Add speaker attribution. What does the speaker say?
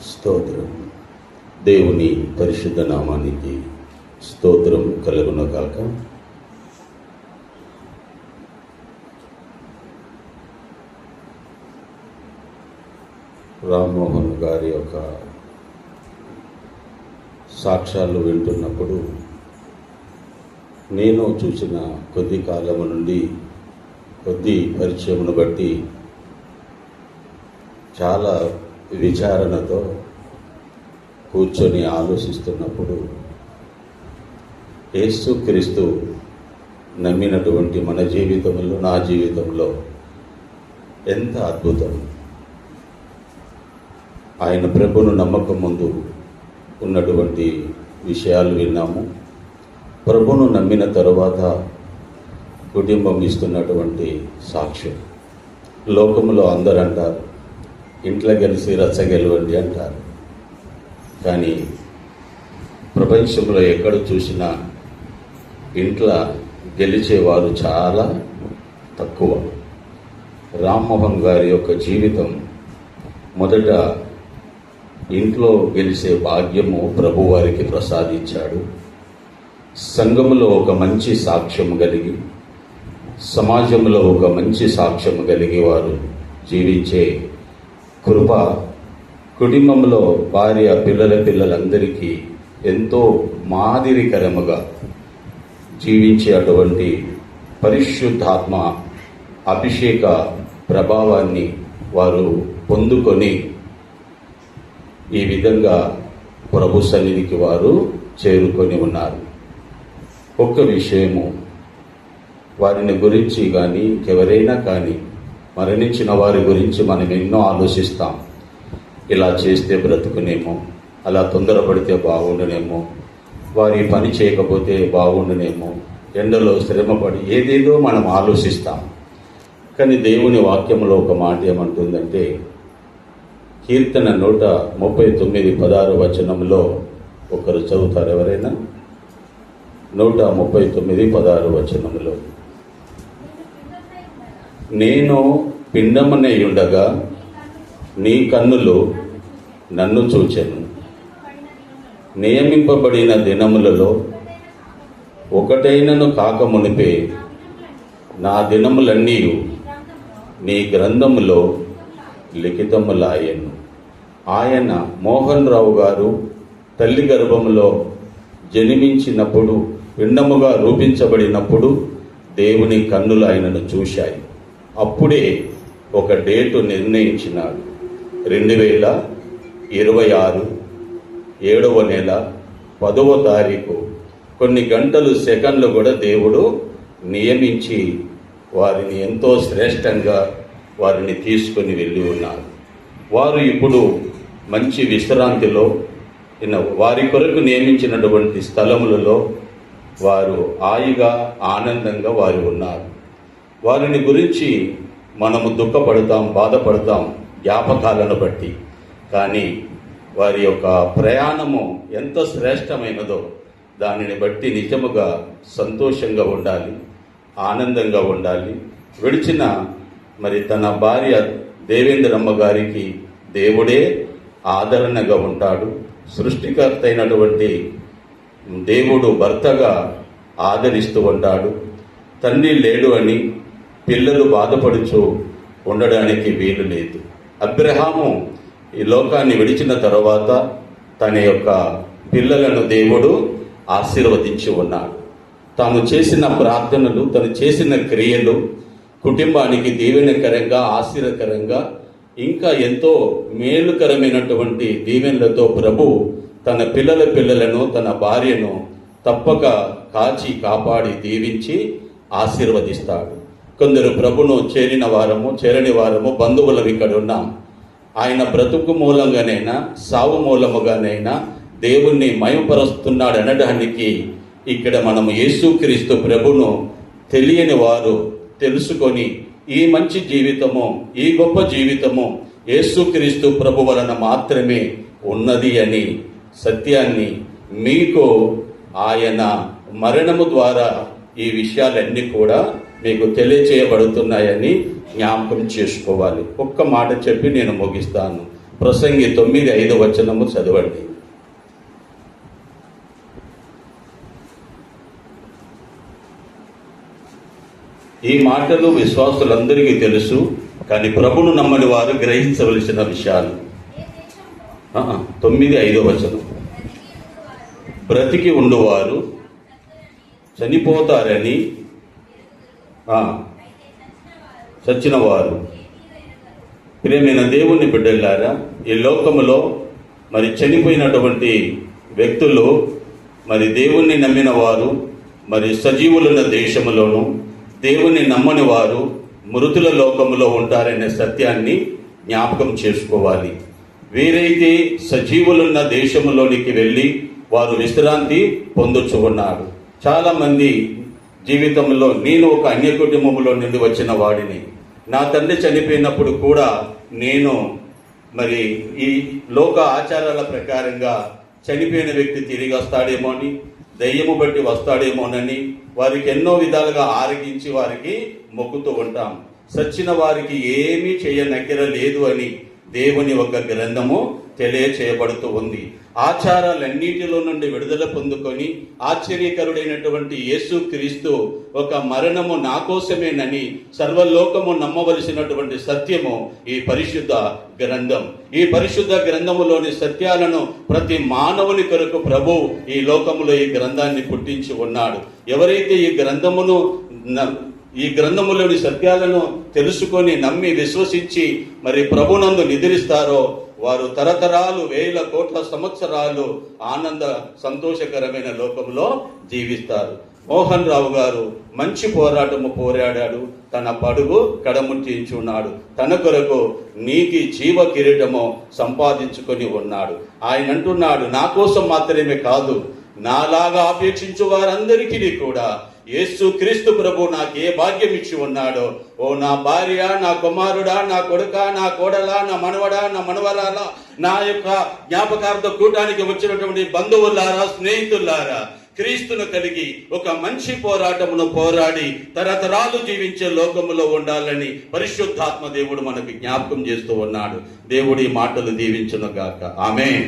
Speaker 1: స్తోత్రం. దేవుని పరిశుద్ధ నామానికి స్తోత్రం కలుగునగాక. రామ్మోహన్ గారి యొక్క సాక్ష్యాలు వింటున్నప్పుడు నేను చూసిన కొద్ది కాలము నుండి కొద్ది పరిచయమును బట్టి చాలా విచారణతో కూర్చొని ఆలోచిస్తున్నప్పుడు యేసుక్రీస్తు నమ్మినటువంటి మన జీవితంలో, నా జీవితంలో ఎంత అద్భుతం. ఆయన ప్రభును నమ్మకం ముందు ఉన్నటువంటి విషయాలు విన్నాము. ప్రభును నమ్మిన తరువాత కుటుంబం ఇస్తున్నటువంటి సాక్ష్యం. లోకంలో అందరూ అంటారు, ఇంట్లో గెలిచి రచ్చ గెలవండి అంటారు. కానీ ప్రపంచంలో ఎక్కడ చూసినా ఇంట్లో గెలిచేవారు చాలా తక్కువ. రామ్మోహన్ గారి యొక్క జీవితం మొదట ఇంట్లో గెలిచే భాగ్యము ప్రభు వారికి ప్రసాదించాడు. సంఘములో ఒక మంచి సాక్ష్యం కలిగి, సమాజంలో ఒక మంచి సాక్ష్యం కలిగి వారు జీవించే కృప కుటుంబంలో భార్య పిల్లలందరికీ ఎంతో మాదిరికరముగా జీవించే అటువంటి పరిశుద్ధాత్మ అభిషేక ప్రభావాన్ని వారు పొందుకొని ఈ విధంగా ప్రభు సన్నిధికి వారు చేరుకొని ఉన్నారు. ఒక్క విషయము, వారిని గురించి కానీ ఎవరైనా కానీ మరణించిన వారి గురించి మనం ఎన్నో ఆలోచిస్తాం. ఇలా చేస్తే బ్రతుకునేమో, అలా తొందరపడితే బాగుండునేమో, వారి పని చేయకపోతే బాగుండునేమో, ఎండలో శ్రమపడి ఏదేదో మనం ఆలోచిస్తాం. కానీ దేవుని వాక్యంలో ఒక మాట ఏమంటుందంటే, కీర్తన 139:16 ఒకరు చదువుతారు ఎవరైనా? 139:16 నేను పిండమునై ఉండగా నీ కన్నులు నన్ను చూచెను. నియమింపబడిన దినములలో ఒకటైనను కాకమునిపే నా దినములన్నీ నీ గ్రంథములో లిఖితములాయెను. ఆయన మోహన్ రావు గారు తల్లి గర్భములో జన్మించినప్పుడు, పిండముగా రూపించబడినప్పుడు దేవుని కన్నులు ఆయనను చూశాయి. అప్పుడే ఒక డేటు నిర్ణయించినాడు. 2026 7వ నెల 10వ తారీఖు కొన్ని గంటలు సెకండ్లు కూడా దేవుడు నియమించి వారిని ఎంతో శ్రేష్టంగా వారిని తీసుకొని వెళ్ళి ఉన్నారు. వారు ఇప్పుడు మంచి విశ్రాంతిలో, వారి కొరకు నియమించినటువంటి స్థలములలో వారు హాయిగా ఆనందంగా వారు ఉన్నారు. వారిని గురించి మనము దుఃఖపడతాం, బాధపడతాం జ్ఞాపకాలను బట్టి. కానీ వారి యొక్క ప్రయాణము ఎంత శ్రేష్టమైనదో దానిని బట్టి నిజముగా సంతోషంగా ఉండాలి, ఆనందంగా ఉండాలి. విడిచిన తన భార్య దేవేంద్రమ్మ గారికి దేవుడే ఆదరణగా ఉంటాడు. సృష్టికర్త అయినటువంటి దేవుడు భర్తగా ఆదరిస్తూ ఉంటాడు. తండ్రి లేడు అని పిల్లలు బాధపడుచు ఉండడానికి వీలు లేదు. అబ్రహాము ఈ లోకాన్ని విడిచిన తరువాత తన యొక్క పిల్లలను దేవుడు ఆశీర్వదించి ఉన్నాడు. తాను చేసిన ప్రార్థనలు, తను చేసిన క్రియలు కుటుంబానికి దీవెనకరంగా, ఆశీర్వకరంగా, ఇంకా ఎంతో మేలుకరమైనటువంటి దీవెనలతో ప్రభు తన పిల్లలను, తన భార్యను తప్పక కాచి కాపాడి దీవించి ఆశీర్వదిస్తాడు. కొందరు ప్రభును చేరిన వారము, చేరని వారము బంధువులం ఇక్కడ ఉన్నాం. ఆయన బ్రతుకు మూలంగానైనా, సావు మూలముగానైనా దేవుణ్ణి మయపరుస్తున్నాడు అనడానికి ఇక్కడ మనము యేసుక్రీస్తు ప్రభును తెలియని వారు తెలుసుకొని ఈ మంచి జీవితము, ఈ గొప్ప జీవితము యేసుక్రీస్తు ప్రభు వలన మాత్రమే ఉన్నది అని సత్యాన్ని మీకు ఆయన మరణము ద్వారా ఈ విషయాలన్నీ కూడా మీకు తెలియచేయబడుతున్నాయని జ్ఞాపకం చేసుకోవాలి. ఒక్క మాట చెప్పి నేను ముగిస్తాను. ప్రసంగి 9:5 చదవండి. ఈ మాటలు విశ్వాసులందరికీ తెలుసు, కానీ ప్రభును నమ్మని వారు గ్రహించవలసిన విషయాలు. 9:5 బ్రతికి ఉండువారు చనిపోతారని, చచ్చిన వారు. ప్రియమైన దేవుని బిడ్డలారా, ఈ లోకములో మరి చనిపోయినటువంటి వ్యక్తులు, మరి దేవుణ్ణి నమ్మిన వారు మరి సజీవులున్న దేశములోను, దేవుణ్ణి నమ్మని వారు మృతుల లోకములో ఉంటారనే సత్యాన్ని జ్ఞాపకం చేసుకోవాలి. వీరైతే సజీవులున్న దేశములోనికి వెళ్ళి వారు విశ్రాంతి పొందుచు ఉన్నారు. చాలామంది జీవితంలో, నేను ఒక అన్య కుటుంబంలో నుండి వచ్చిన వాడిని. నా తండ్రి చనిపోయినప్పుడు కూడా నేను మరి ఈ లోక ఆచారాల ప్రకారంగా చనిపోయిన వ్యక్తి తిరిగి వస్తాడేమో అని, దయ్యము బట్టి వస్తాడేమోనని వారికి ఎన్నో విధాలుగా ఆరగించి వారికి మొక్కుతూ ఉంటాం. సచ్చిన వారికి ఏమీ చేయనక్కర లేదు అని దేవుని ఒక గ్రంథము తెలియచేయబడుతూ ఉంది. ఆచారాలన్నిటిలో నుండి విడుదల పొందుకొని ఆశ్చర్యకరుడైనటువంటి యేసు క్రీస్తు ఒక మరణము నా కోసమేనని సర్వలోకము నమ్మవలసినటువంటి సత్యము ఈ పరిశుద్ధ గ్రంథం. ఈ పరిశుద్ధ గ్రంథములోని సత్యాలను ప్రతి మానవుని కొరకు ప్రభు ఈ లోకములో ఈ గ్రంథాన్ని పుట్టించి ఉన్నాడు. ఎవరైతే ఈ గ్రంథములోని సత్యాలను తెలుసుకొని నమ్మి విశ్వసించి మరి ప్రభునందు నిద్రిస్తారో వారు తరతరాలు, వేల కోట్ల సంవత్సరాలు ఆనంద సంతోషకరమైన లోకంలో జీవిస్తారు. మోహన్ రావు గారు మంచి పోరాటము పోరాడాడు, తన పడుగు కడముట్టించున్నాడు, తన కొరకు నీకి జీవ కిరీటము సంపాదించుకొని ఉన్నాడు. ఆయన అంటున్నాడు, నా కోసం మాత్రమే కాదు, నాలాగా ఆపేక్షించు వారందరికీ కూడా యేసు క్రీస్తు ప్రభు నాకు ఏ భాగ్యం ఇచ్చి ఉన్నాడో, ఓ నా భార్య, నా కుమారుడా, నా కొడుక, నా కోడలా, నా మనవడా, నా మనవరాలా, నా యొక్క జ్ఞాపకార్థ కూటానికి వచ్చినటువంటి బంధువులారా, స్నేహితులారా, క్రీస్తును కలిగి ఒక మంచి పోరాటమును పోరాడి తరతరాలు జీవించే లోకములో ఉండాలని పరిశుద్ధాత్మ దేవుడు మనకు జ్ఞాపకం చేస్తూ ఉన్నాడు. దేవుడి మాటలు దీవించును గాక. ఆమేన్.